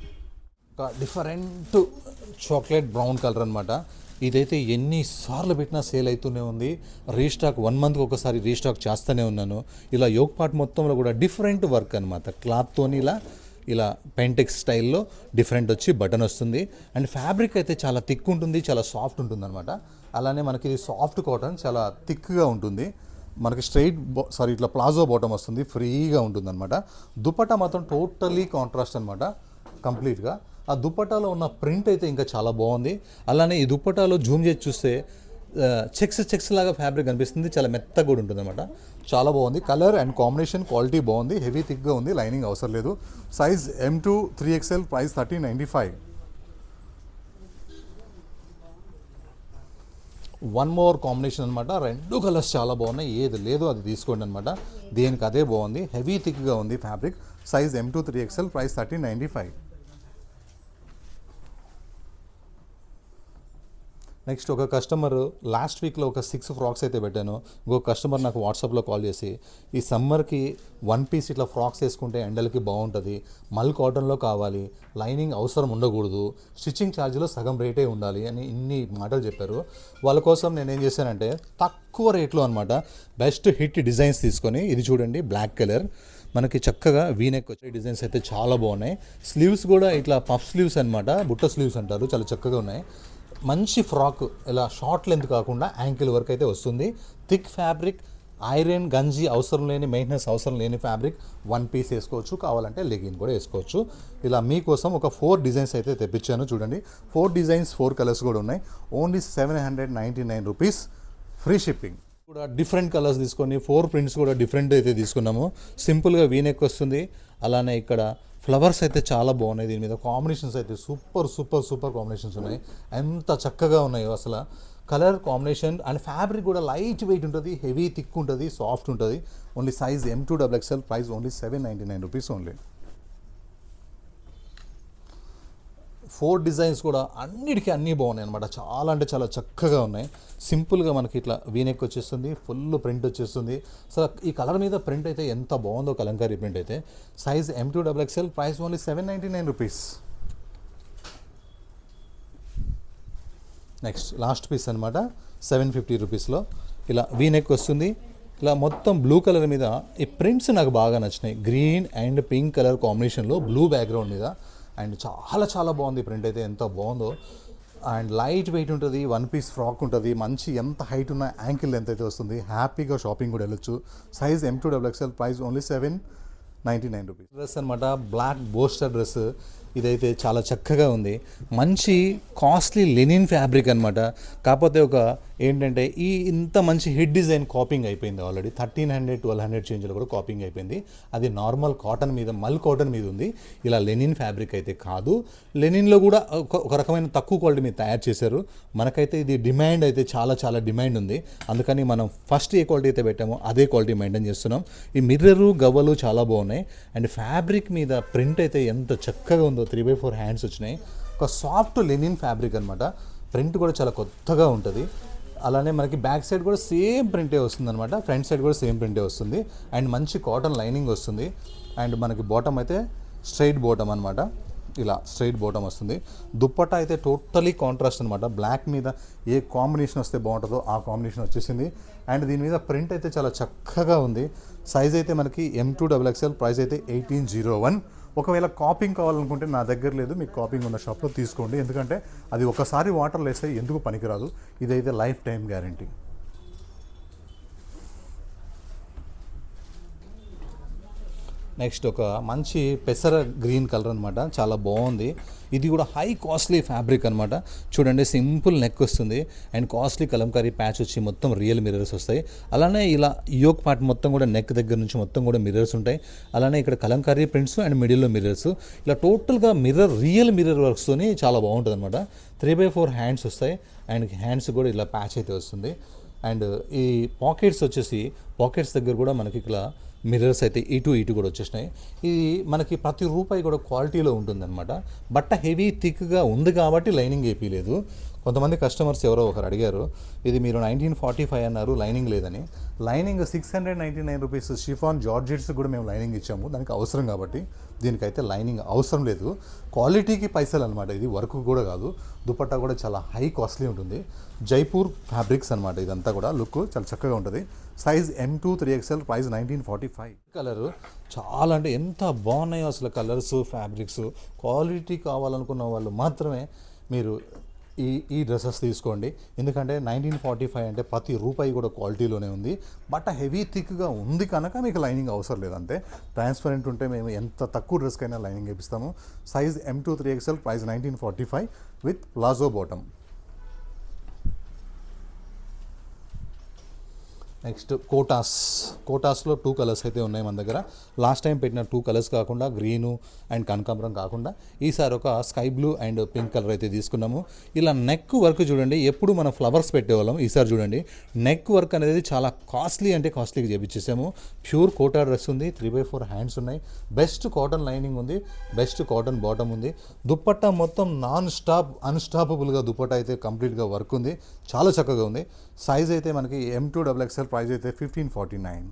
ఒక డిఫరెంట్ చాక్లెట్ బ్రౌన్ కలర్ అనమాట. ఇదైతే ఎన్నిసార్లు పెట్టినా సేల్ అవుతూనే ఉంది. రీస్టాక్ 1 మంత్కి ఒకసారి రీస్టాక్ చేస్తూనే ఉన్నాను. ఇలా యోగ్ పార్ట్ మొత్తంలో కూడా డిఫరెంట్ వర్క్ అనమాట. క్లాత్తోని ఇలా పెయింటెక్స్ స్టైల్లో డిఫరెంట్ వచ్చి బటన్ వస్తుంది. అండ్ ఫ్యాబ్రిక్ అయితే చాలా థిక్ ఉంటుంది, చాలా సాఫ్ట్ ఉంటుంది అనమాట. అలానే మనకి ఇది సాఫ్ట్ కాటన్, చాలా థిక్గా ఉంటుంది. మనకి ఇట్లా ప్లాజో బాటమ్ వస్తుంది, ఫ్రీగా ఉంటుంది అనమాట. దుపట్టా మాత్రం టోటలీ కాంట్రాస్ట్ అనమాట కంప్లీట్గా. ఆ దుప్పటాలో ఉన్న ప్రింట్ అయితే ఇంకా చాలా బాగుంది. అలానే ఈ దుప్పటాలో జూమ్ చేసి చూస్తే చెక్స్ లాగా ఫ్యాబ్రిక్ కనిపిస్తుంది. చాలా మెత్తగా కూడా ఉంటుంది అనమాట. చాలా బాగుంది. కలర్ అండ్ కాంబినేషన్ క్వాలిటీ బాగుంది. హెవీ థిక్గా ఉంది. లైనింగ్ అవసరం లేదు. Size M2 3XL, price 1395. One more combination అనమాట. రెండు కలర్స్ చాలా బాగున్నాయి. ఏది లేదో అది తీసుకోండి అనమాట. దేనికి అదే బాగుంది. హెవీ థిక్గా ఉంది fabric. Size M2 3XL, price 1395. Next ఒక కస్టమర్ లాస్ట్ వీక్లో ఒక 6 ఫ్రాక్స్ అయితే పెట్టాను. ఇంకొక కస్టమర్ నాకు వాట్సాప్లో కాల్ చేసి ఈ సమ్మర్కి 1 పీస్ ఇట్లా ఫ్రాక్స్ వేసుకుంటే ఎండలకి బాగుంటుంది, మల్ కాటన్లో కావాలి, లైనింగ్ అవసరం ఉండకూడదు, స్టిచ్చింగ్ ఛార్జ్లో సగం రేటే ఉండాలి అని ఇన్ని మాటలు చెప్పారు. వాళ్ళ కోసం నేను ఏం చేశానంటే తక్కువ రేట్లో అనమాట బెస్ట్ హిట్ డిజైన్స్ తీసుకొని, ఇది చూడండి బ్లాక్ కలర్ మనకి చక్కగా వీనెక్ వచ్చే డిజైన్స్ అయితే చాలా బాగున్నాయి. స్లీవ్స్ కూడా ఇట్లా పఫ్ స్లీవ్స్ అనమాట, బుట్ట స్లీవ్స్ అంటారు, చాలా చక్కగా ఉన్నాయి. మంచి ఫ్రాక్ ఇలా షార్ట్ లెంత్ కాకుండా యాంకిల్ వరకు అయితే వస్తుంది. థిక్ ఫ్యాబ్రిక్, ఐరన్ గంజి అవసరం లేని, మెయింటెనెన్స్ అవసరం లేని ఫ్యాబ్రిక్. 1 పీస్ వేసుకోవచ్చు, కావాలంటే లెగిన్ కూడా వేసుకోవచ్చు. ఇలా మీకోసం ఒక 4 డిజైన్స్ అయితే తెప్పించాను. చూడండి 4 డిజైన్స్ 4 కలర్స్ కూడా ఉన్నాయి. Only 799 rupees, free shipping. కూడా డిఫరెంట్ కలర్స్ తీసుకొని 4 ప్రింట్స్ కూడా డిఫరెంట్ అయితే తీసుకున్నాము. సింపుల్గా వీనెక్ వస్తుంది. అలానే ఇక్కడ ఫ్లవర్స్ అయితే చాలా బాగున్నాయి. దీని మీద కాంబినేషన్స్ అయితే సూపర్ కాంబినేషన్స్ ఉన్నాయి. ఎంత చక్కగా ఉన్నాయో అసలు. కలర్ కాంబినేషన్ అండ్ ఫ్యాబ్రిక్ కూడా లైట్ వెయిట్ ఉంటుంది, హెవీ థిక్ ఉంటుంది, సాఫ్ట్ ఉంటుంది. Only size M2 XXL, price only 799 rupees only. 4 designs కూడా అన్నిటికీ అన్నీ బాగున్నాయి అనమాట. చాలా అంటే చాలా చక్కగా ఉన్నాయి. సింపుల్గా మనకి ఇట్లా వీనెక్ వచ్చేస్తుంది, ఫుల్ ప్రింట్ వచ్చేస్తుంది. అసలు ఈ కలర్ మీద ప్రింట్ అయితే ఎంత బాగుందో, కలంకారీ ప్రింట్ అయితే. Size M2 XXL, price only 799 rupees. Next last piece అనమాట 750 రూపీస్లో ఇలా వీనెక్ వస్తుంది. ఇలా మొత్తం బ్లూ కలర్ మీద ఈ ప్రింట్స్ నాకు బాగా నచ్చినాయి. గ్రీన్ అండ్ పింక్ కలర్ కాంబినేషన్లో బ్లూ బ్యాక్గ్రౌండ్ మీద. అండ్ చాలా బాగుంది ప్రింట్ అయితే, ఎంత బాగుందో. అండ్ లైట్ వెయిట్ ఉంటుంది, 1 పీస్ ఫ్రాక్ ఉంటుంది, మంచి ఎంత హైట్ ఉన్న యాంకిల్ లెంత్ అయితే వస్తుంది. హ్యాపీగా షాపింగ్ కూడా వెళ్ళొచ్చు. Size M2 XXL, price only 799 rupees. Dress అనమాట, బ్లాక్ బోస్టర్ డ్రెస్. ఇదైతే చాలా చక్కగా ఉంది. మంచి కాస్ట్లీ లెనిన్ ఫ్యాబ్రిక్ అనమాట. కాకపోతే ఒక ఏంటంటే ఇంత మంచి హిట్ డిజైన్ కాపింగ్ అయిపోయింది ఆల్రెడీ. 1300-1200 చేంజ్లో కూడా కాపింగ్ అయిపోయింది. అది నార్మల్ కాటన్ మీద, మల్ కాటన్ మీద ఉంది. ఇలా లెనిన్ ఫ్యాబ్రిక్ అయితే కాదు. లెనిన్లో కూడా ఒక రకమైన తక్కువ క్వాలిటీ మీద తయారు చేశారు. మనకైతే ఇది డిమాండ్ అయితే చాలా డిమాండ్ ఉంది. అందుకని మనం ఫస్ట్ ఏ క్వాలిటీ అయితే పెట్టామో అదే క్వాలిటీ మెయింటైన్ చేస్తున్నాం. ఈ మిర్రరు గవ్వలు చాలా బాగున్నాయి. అండ్ ఫ్యాబ్రిక్ మీద ప్రింట్ అయితే ఎంత చక్కగా ఉందో. 3/4 హ్యాండ్స్ వచ్చినాయి. ఒక సాఫ్ట్ లెనిన్ ఫ్యాబ్రిక్ అనమాట. ప్రింట్ కూడా చాలా కొత్తగా ఉంటుంది. అలానే మనకి బ్యాక్ సైడ్ కూడా సేమ్ ప్రింటే వస్తుంది అనమాట. ఫ్రంట్ సైడ్ కూడా సేమ్ ప్రింటే వస్తుంది. అండ్ మంచి కాటన్ లైనింగ్ వస్తుంది. అండ్ మనకి బాటమ్ అయితే స్ట్రైట్ బాటమ్ అనమాట. ఇలా స్ట్రైట్ బాటమ్ వస్తుంది. దుప్పట్టా అయితే టోటలీ కాంట్రాస్ట్ అనమాట. బ్లాక్ మీద ఏ కాంబినేషన్ వస్తే బాగుంటుందో ఆ కాంబినేషన్ వచ్చేసింది. అండ్ దీని మీద ప్రింట్ అయితే చాలా చక్కగా ఉంది. సైజ్ అయితే మనకి M2 XXL, ప్రైస్ అయితే 1801. ఒకవేళ కాపింగ్ కావాలనుకుంటే నా దగ్గర లేదు, మీకు కాపింగ్ ఉన్న షాప్లో తీసుకోండి. ఎందుకంటే అది ఒకసారి వాటర్లో వేస్తే ఎందుకు పనికిరాదు. ఇదైతే లైఫ్ టైం గ్యారంటీ. నెక్స్ట్ ఒక మంచి పెసర గ్రీన్ కలర్ అనమాట, చాలా బాగుంది. ఇది కూడా హై కాస్ట్లీ ఫ్యాబ్రిక్ అనమాట. చూడండి సింపుల్ నెక్ వస్తుంది అండ్ కాస్ట్లీ కలంకారీ ప్యాచ్ వచ్చి మొత్తం రియల్ మిర్రర్స్ వస్తాయి. అలానే ఇలా యోక్ పార్ట్ మొత్తం కూడా నెక్ దగ్గర నుంచి మొత్తం కూడా మిర్రర్స్ ఉంటాయి. అలానే ఇక్కడ కలంకారీ ప్రింట్స్ అండ్ మిడిల్లో మిర్రర్స్. ఇలా టోటల్గా రియల్ మిర్రర్ వర్క్స్తోని చాలా బాగుంటుంది అనమాట. 3/4 హ్యాండ్స్ వస్తాయి అండ్ హ్యాండ్స్ కూడా ఇలా ప్యాచ్ అయితే వస్తుంది. అండ్ ఈ పాకెట్స్ వచ్చేసి పాకెట్స్ దగ్గర కూడా మనకి ఇలా మిర్రర్స్ అయితే ఇటు కూడా వచ్చేసినాయి. ఇది మనకి ప్రతి రూపాయి కూడా క్వాలిటీలో ఉంటుందన్నమాట. బట్ట హెవీ థిక్గా ఉంది కాబట్టి లైనింగ్ వేయలేదు. కొంతమంది కస్టమర్స్ ఎవరో ఒకరు అడిగారు, ఇది మీరు 1945 అన్నారు లైనింగ్ లేదని. లైనింగ్ 699 రూపీస్ షిఫాన్ జార్జెట్స్ కూడా మేము లైనింగ్ ఇచ్చాము, దానికి అవసరం కాబట్టి. దీనికైతే లైనింగ్ అవసరం లేదు. క్వాలిటీకి పైసలు అనమాట. ఇది వర్క్ కూడా కాదు. దుపట్టా కూడా చాలా హై కాస్ట్లీ ఉంటుంది. జైపూర్ ఫ్యాబ్రిక్స్ అనమాట. ఇదంతా కూడా లుక్ చాలా చక్కగా ఉంటుంది. Size M2 3XL, price 1945. Colour చాలా అంటే ఎంత బాగున్నాయో అసలు కలర్స్, ఫ్యాబ్రిక్స్. క్వాలిటీ కావాలనుకున్న వాళ్ళు మాత్రమే మీరు ఈ డ్రెస్సెస్ తీసుకోండి. ఎందుకంటే 1945 అంటే ప్రతి రూపాయి కూడా క్వాలిటీలోనే ఉంది. బట్ హెవీ థిక్గా ఉంది కనుక మీకు లైనింగ్ అవసరం లేదంటే. ట్రాన్స్పరెంట్ ఉంటే మేము ఎంత తక్కువ డ్రెస్కైనా లైనింగ్ వేపిస్తాము. Size M2 3XL, price 1945 with palazzo bottom. Next కోటాస్లో 2 కలర్స్ అయితే ఉన్నాయి మన దగ్గర. లాస్ట్ టైం పెట్టిన 2 కలర్స్ కాకుండా గ్రీను అండ్ కనకాంబరం కాకుండా ఈసారి ఒక sky blue and pink colour అయితే తీసుకున్నాము. ఇలా నెక్ వర్క్ చూడండి, ఎప్పుడు మనం ఫ్లవర్స్ పెట్టేవాళ్ళం, ఈసారి చూడండి నెక్ వర్క్ అనేది చాలా కాస్ట్లీ అంటే కాస్ట్లీగా చేపించేసాము. ప్యూర్ కోటా డ్రెస్ ఉంది, 3/4 హ్యాండ్స్ ఉన్నాయి, బెస్ట్ కాటన్ లైనింగ్ ఉంది, బెస్ట్ కాటన్ బాటమ్ ఉంది. దుప్పట్టా మొత్తం అన్స్టాపబుల్గా దుప్పట్టా అయితే కంప్లీట్గా వర్క్ ఉంది, చాలా చక్కగా ఉంది. సైజ్ అయితే మనకి M2 XXL, ప్రైస్ అయితే 1549.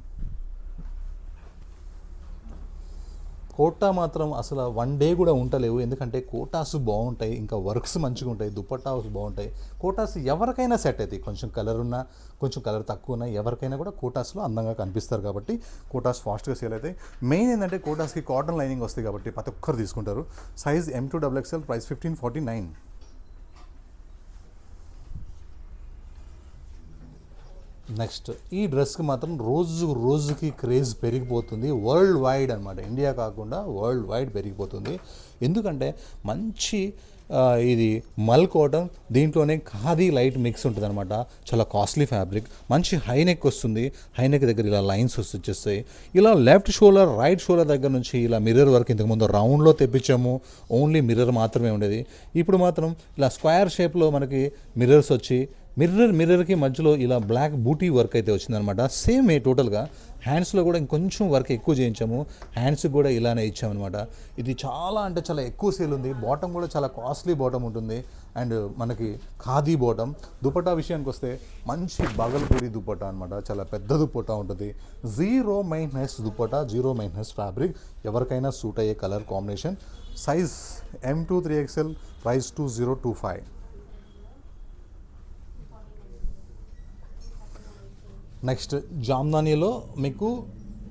కోటా మాత్రం అసలు 1 డే కూడా ఉండలేవు, ఎందుకంటే కోటాస్ బాగుంటాయి, ఇంకా వర్క్స్ మంచిగా ఉంటాయి, దుపట్టాస్ బాగుంటాయి. కోటాస్ ఎవరికైనా సెట్ అవుతాయి, కొంచెం కలర్ ఉన్నా కొంచెం కలర్ తక్కువ ఉన్నా ఎవరికైనా కూడా కోటాస్లో అందంగా కనిపిస్తారు కాబట్టి కోటాస్ ఫాస్ట్గా సేల్ అవుతాయి. మెయిన్ ఏంటంటే కోటాస్కి కాటన్ లైనింగ్ వస్తాయి కాబట్టి ప్రతి ఒక్కరు తీసుకుంటారు. Size M2 XXL, price 1549. Next ఈ డ్రెస్కి మాత్రం రోజుకి క్రేజ్ పెరిగిపోతుంది, వరల్డ్ వైడ్ అనమాట, ఇండియా కాకుండా వరల్డ్ వైడ్ పెరిగిపోతుంది. ఎందుకంటే మంచి ఇది మల్ కాటన్, దీంట్లోనే ఖాదీ లైట్ మిక్స్ ఉంటుంది అనమాట, చాలా కాస్ట్లీ ఫ్యాబ్రిక్, మంచి హై నెక్ వస్తుంది, హై నెక్ దగ్గర ఇలా లైన్స్ వచ్చేస్తాయి. ఇలా లెఫ్ట్ షోల్డర్ రైట్ షోల్డర్ దగ్గర నుంచి ఇలా మిర్రర్ వరకు, ఇంతకుముందు రౌండ్లో తెప్పించాము, ఓన్లీ మిర్రర్ మాత్రమే ఉండేది. ఇప్పుడు మాత్రం ఇలా స్క్వేర్ షేప్లో మనకి మిర్రర్స్ వచ్చి మిర్రర్కి మధ్యలో ఇలా బ్లాక్ బూటీ వర్క్ అయితే వచ్చిందనమాట. సేమ్ టోటల్గా హ్యాండ్స్లో కూడా ఇంకొంచెం వర్క్ ఎక్కువ చేయించాము, హ్యాండ్స్కి కూడా ఇలానే ఇచ్చామన్నమాట. ఇది చాలా అంటే చాలా ఎక్కువ సేల్ ఉంది. బాటమ్ కూడా చాలా కాస్ట్లీ బాటమ్ ఉంటుంది అండ్ మనకి ఖాదీ బాటమ్. దుపట్టా విషయానికి వస్తే మంచి బాగల్పూరి దుపట్టా అనమాట, చాలా పెద్ద దుపట్టా ఉంటుంది. 0 మెయింటెనెన్స్ దుపట్టా, 0 మెయింటెనెన్స్ ఫ్యాబ్రిక్, ఎవరికైనా సూట్ అయ్యే colour combination. Size M2 3XL, price 2025. Next జామ్దానీలో మీకు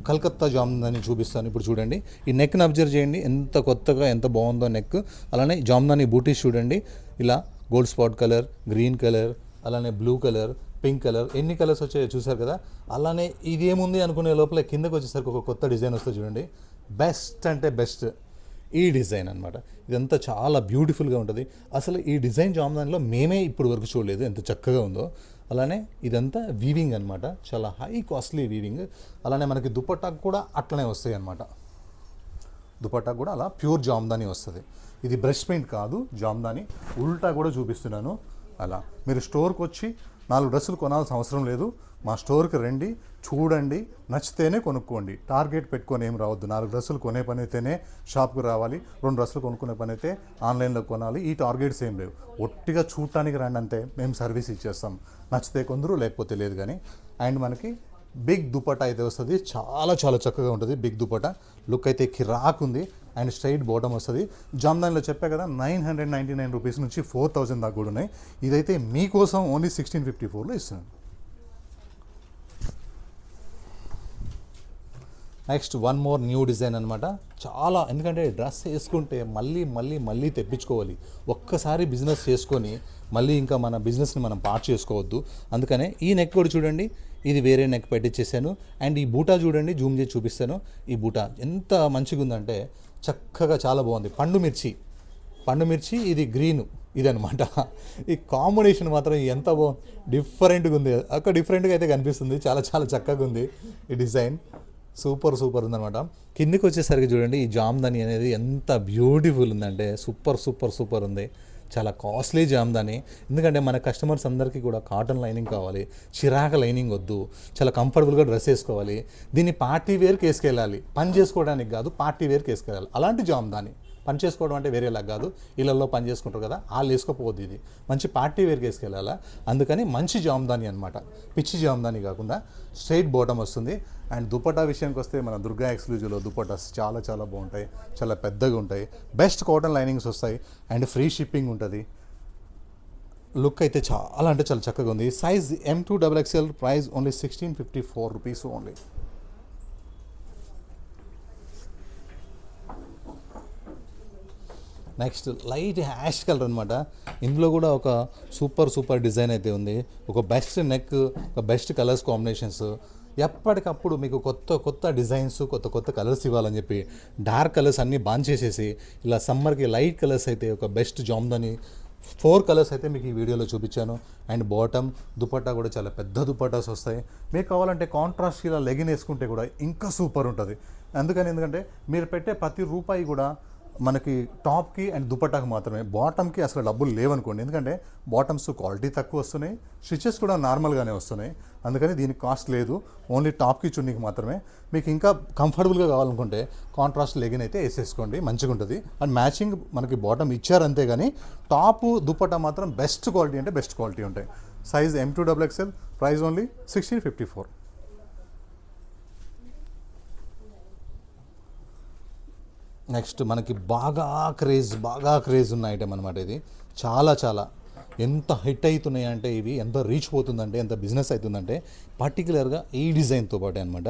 కలకత్తా జామ్దాని చూపిస్తాను. ఇప్పుడు చూడండి, ఈ నెక్ని అబ్జర్వ్ చేయండి, ఎంత కొత్తగా ఎంత బాగుందో నెక్. అలానే జామ్దాని బూటీస్ చూడండి, ఇలా gold spot colour, green colour, అలానే బ్లూ కలర్, పింక్ కలర్, ఎన్ని కలర్స్ వచ్చాయో చూసారు కదా. అలానే ఇదేముంది అనుకునే లోపల కిందకు వచ్చేసరికి ఒక కొత్త డిజైన్ వస్తుంది చూడండి, బెస్ట్ అంటే బెస్ట్ ఈ డిజైన్ అనమాట. ఇదంతా చాలా బ్యూటిఫుల్గా ఉంటుంది. అసలు ఈ డిజైన్ జామ్దానిలో మేమే ఇప్పుడు వరకు చూడలేదు, ఎంత చక్కగా ఉందో. అలానే ఇదంతా వీవింగ్ అనమాట, చాలా హై కాస్ట్లీ వీవింగ్. అలానే మనకి దుపట్టాకు కూడా అట్లనే వస్తాయి అనమాట, దుపట్టాకు కూడా అలా ప్యూర్ జామ్దాని వస్తుంది. ఇది బ్రష్ పెయింట్ కాదు, జామ్దాని. ఉల్టా కూడా చూపిస్తున్నాను. అలా మీరు స్టోర్కి వచ్చి 4 డ్రెస్సులు కొనాల్సిన అవసరం లేదు, మా స్టోర్కి రండి, చూడండి, నచ్చితేనే కొనుక్కోండి. టార్గెట్ పెట్టుకొని ఏం రావద్దు. 4 డ్రెస్సులు కొనే పని అయితేనే షాప్కి రావాలి, 2 డ్రెస్సులు కొనుక్కునే పని అయితే ఆన్లైన్లో కొనాలి. ఈ టార్గెట్స్ ఏం లేవు, ఒట్టిగా చూడటానికి రండి అంతే, మేము సర్వీస్ ఇచ్చేస్తాం. నచ్చితే కొందరు, లేకపోతే లేదు. కానీ అండ్ మనకి బిగ్ దుపట్టా అయితే వస్తుంది, చాలా చాలా చక్కగా ఉంటుంది. బిగ్ దుపట్టా లుక్ అయితే కిరాక్ ఉంది అండ్ స్ట్రైట్ బాటమ్ వస్తుంది. జామ్దానిలో చెప్పా కదా 999 రూపీస్ నుంచి 4000 దాకా కూడా ఉన్నాయి. ఇదైతే మీకోసం ఓన్లీ 1654లో ఇస్తున్నాను. Next one more new design అనమాట. చాలా, ఎందుకంటే డ్రెస్ వేసుకుంటే మళ్ళీ తెప్పించుకోవాలి. ఒక్కసారి బిజినెస్ చేసుకొని మళ్ళీ ఇంకా మన బిజినెస్ని మనం పార్ట్ చేసుకోవద్దు. అందుకనే ఈ నెక్ కూడా చూడండి, ఇది వేరే నెక్ పెట్టించేసాను. అండ్ ఈ బూటా చూడండి, జూమ్ చేసి చూపిస్తాను. ఈ బూటా ఎంత మంచిగా ఉందంటే చక్కగా చాలా బాగుంది. పండు మిర్చి ఇది గ్రీను, ఇదనమాట. ఈ కాంబినేషన్ మాత్రం ఎంత బాగుంది, డిఫరెంట్గా ఉంది. అక్కడ డిఫరెంట్గా అయితే కనిపిస్తుంది, చాలా చాలా చక్కగా ఉంది ఈ డిజైన్. సూపర్ ఉందన్నమాట. కిందికి వచ్చేసరికి చూడండి, ఈ జామ్దాని అనేది ఎంత బ్యూటిఫుల్ ఉందంటే సూపర్ ఉంది. చాలా కాస్ట్లీ జామ్దాని, ఎందుకంటే మన కస్టమర్స్ అందరికీ కూడా కాటన్ లైనింగ్ కావాలి, చిరాక లైనింగ్ వద్దు, చాలా కంఫర్టబుల్గా డ్రెస్ వేసుకోవాలి. దీన్ని పార్టీ వేర్కి వేసుకెళ్ళాలి, పని చేసుకోవడానికి కాదు, పార్టీ వేర్కి వేసుకెళ్ళాలి. అలాంటి జామ్దాని. పని చేసుకోవడం అంటే వేరేలా కాదు, ఇళ్ళల్లో పని చేసుకుంటారు కదా, వాళ్ళు వేసుకోపోవద్దు. ఇది మంచి పార్టీ వేర్కి వేసుకెళ్ళాలా, అందుకని మంచి జామ్దాని అనమాట. పిచ్చి జామ్దాని కాకుండా స్ట్రైట్ బాటమ్ వస్తుంది. అండ్ దుపట్టా విషయానికి వస్తే మన దుర్గా ఎక్స్క్లూజివ్లో దుపట్టాస్ చాలా చాలా బాగుంటాయి, చాలా పెద్దగా ఉంటాయి, బెస్ట్ కాటన్ లైనింగ్స్ వస్తాయి అండ్ ఫ్రీ షిప్పింగ్ ఉంటుంది. లుక్ అయితే చాలా అంటే చాలా చక్కగా ఉంది. Size M2 XXL, price only 1654 rupees only. Next light ash colour అనమాట. ఇందులో కూడా ఒక సూపర్ డిజైన్ అయితే ఉంది. ఒక బెస్ట్ నెక్, ఒక బెస్ట్ కలర్స్ కాంబినేషన్స్. ఎప్పటికప్పుడు మీకు కొత్త డిజైన్స్, కొత్త కలర్స్ ఇవ్వాలని చెప్పి డార్క్ కలర్స్ అన్నీ బాన్ చేసేసి ఇలా సమ్మర్కి లైట్ కలర్స్ అయితే ఒక బెస్ట్ జామ్దని 4 కలర్స్ అయితే మీకు ఈ వీడియోలో చూపించాను. అండ్ బాటమ్ దుపట్టా కూడా చాలా పెద్ద దుపట్టాస్ వస్తాయి. మీకు కావాలంటే కాంట్రాస్ట్ ఇలా లెగిన్ వేసుకుంటే కూడా ఇంకా సూపర్ ఉంటుంది. ఎందుకంటే మీరు పెట్టే ప్రతి రూపాయి కూడా మనకి టాప్కి అండ్ దుపట్టాకి మాత్రమే, బాటమ్కి అసలు డబ్బులు లేవనుకోండి. ఎందుకంటే బాటమ్స్ క్వాలిటీ తక్కువ వస్తున్నాయి, స్టిచెస్ కూడా నార్మల్గానే వస్తున్నాయి. అందుకని దీనికి కాస్ట్ లేదు, ఓన్లీ టాప్కి చున్నీకి మాత్రమే. మీకు ఇంకా కంఫర్టబుల్గా కావాలనుకుంటే కాంట్రాస్ట్ లెగిన్ అయితే వేసేసుకోండి, మంచిగా ఉంటుంది. అండ్ మ్యాచింగ్ మనకి బాటమ్ ఇచ్చారు అంతే, కానీ టాప్ దుపట్టా మాత్రం బెస్ట్ క్వాలిటీ అంటే బెస్ట్ క్వాలిటీ ఉంటాయి. Size M2XXL, price only 1654. Next మనకి బాగా క్రేజ్ ఉన్న ఐటెం అనమాట ఇది. చాలా ఎంత హిట్ అవుతున్నాయి అంటే ఇవి, ఎంత రీచ్ పోతుందంటే, ఎంత బిజినెస్ అవుతుందంటే పర్టికులర్గా ఈ డిజైన్తో పాటే అనమాట.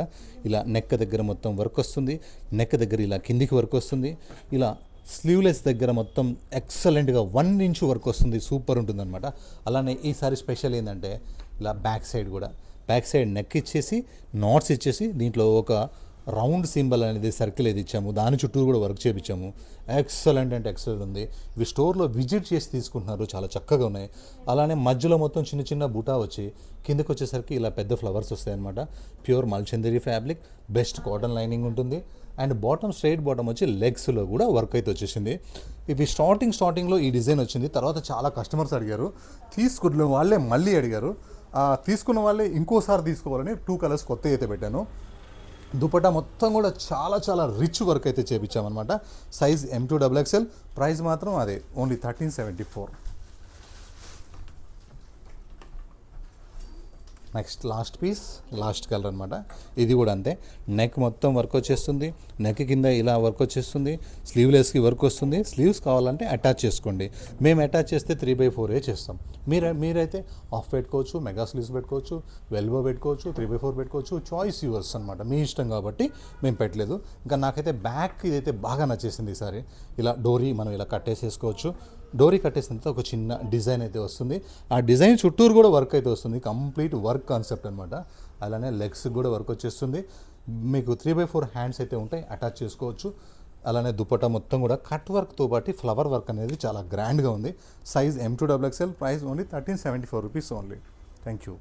ఇలా నెక్ దగ్గర మొత్తం వర్క్ వస్తుంది, నెక్ దగ్గర ఇలా కిందికి వర్క్ వస్తుంది, ఇలా స్లీవ్లెస్ దగ్గర మొత్తం ఎక్సలెంట్గా 1 ఇంచ్ వర్క్ వస్తుంది, సూపర్ ఉంటుంది అనమాట. అలానే ఈసారి స్పెషల్ ఏంటంటే ఇలా బ్యాక్ సైడ్ నెక్ ఇచ్చేసి నాట్స్ ఇచ్చేసి దీంట్లో ఒక రౌండ్ సింబల్ అనేది సర్కిల్ ఏది ఇచ్చాము, దాని చుట్టూ కూడా వర్క్ చేయించాము. ఎక్సలెంట్ అంటే ఎక్సలెంట్ ఉంది. ఇవి స్టోర్లో విజిట్ చేసి తీసుకుంటున్నారు, చాలా చక్కగా ఉన్నాయి. అలానే మధ్యలో మొత్తం చిన్న బూటా వచ్చి కిందకి వచ్చేసరికి ఇలా పెద్ద ఫ్లవర్స్ వస్తాయన్నమాట. ప్యూర్ మల్చందరి ఫ్యాబ్రిక్, బెస్ట్ కాటన్ లైనింగ్ ఉంటుంది. అండ్ బాటమ్ స్ట్రైట్ బాటమ్ వచ్చి లెగ్స్లో కూడా వర్క్ అయితే వచ్చేసింది. ఇవి స్టార్టింగ్లో ఈ డిజైన్ వచ్చింది. తర్వాత చాలా కస్టమర్స్ అడిగారు, తీసుకున్న వాళ్ళే మళ్ళీ అడిగారు. తీసుకున్న వాళ్ళే ఇంకోసారి తీసుకోవాలని 2 కలర్స్ కొత్త అయితే పెట్టాను. దుపట్టా మొత్తం కూడా చాలా రిచ్ వర్క్ అయితే చేయించామన్నమాట. సైజ్ M2XXL, ప్రైస్ మాత్రం అదే ఓన్లీ 1374. నెక్స్ట్ లాస్ట్ కలర్ అనమాట. ఇది కూడా అంతే, నెక్ మొత్తం వర్క్ వచ్చేస్తుంది, నెక్ కింద ఇలా వర్క్ వచ్చేస్తుంది, స్లీవ్లెస్కి వర్క్ వస్తుంది. స్లీవ్స్ కావాలంటే అటాచ్ చేసుకోండి, మేము అటాచ్ చేస్తే 3/4 చేస్తాం. మీరైతే ఆఫ్ పెట్టుకోవచ్చు, మెగా స్లీవ్స్ పెట్టుకోవచ్చు, వెల్బో పెట్టుకోవచ్చు, 3/4 పెట్టుకోవచ్చు. చాయిస్ యువర్స్ అనమాట, మీ ఇష్టం కాబట్టి మేము పెట్టలేదు. ఇంకా నాకైతే బ్యాక్ ఇదైతే బాగా నచ్చేసింది ఈసారి. ఇలా డోరీ మనం ఇలా కట్టేసేసుకోవచ్చు. డోరీ కట్టేసిన తర్వాత ఒక చిన్న డిజైన్ అయితే వస్తుంది. ఆ డిజైన్ చుట్టూరు కూడా వర్క్ అయితే వస్తుంది, కంప్లీట్ వర్క్ కాన్సెప్ట్ అనమాట. అలానే లెగ్స్ కూడా వర్క్ వచ్చేస్తుంది. మీకు 3/4 హ్యాండ్స్ అయితే ఉంటాయి, అటాచ్ చేసుకోవచ్చు. అలానే దుపట్టా మొత్తం కూడా కట్ వర్క్తో పాటు ఫ్లవర్ వర్క్ అనేది చాలా గ్రాండ్గా ఉంది. Size M2XXL, price only 1374 rupees only. Thank you.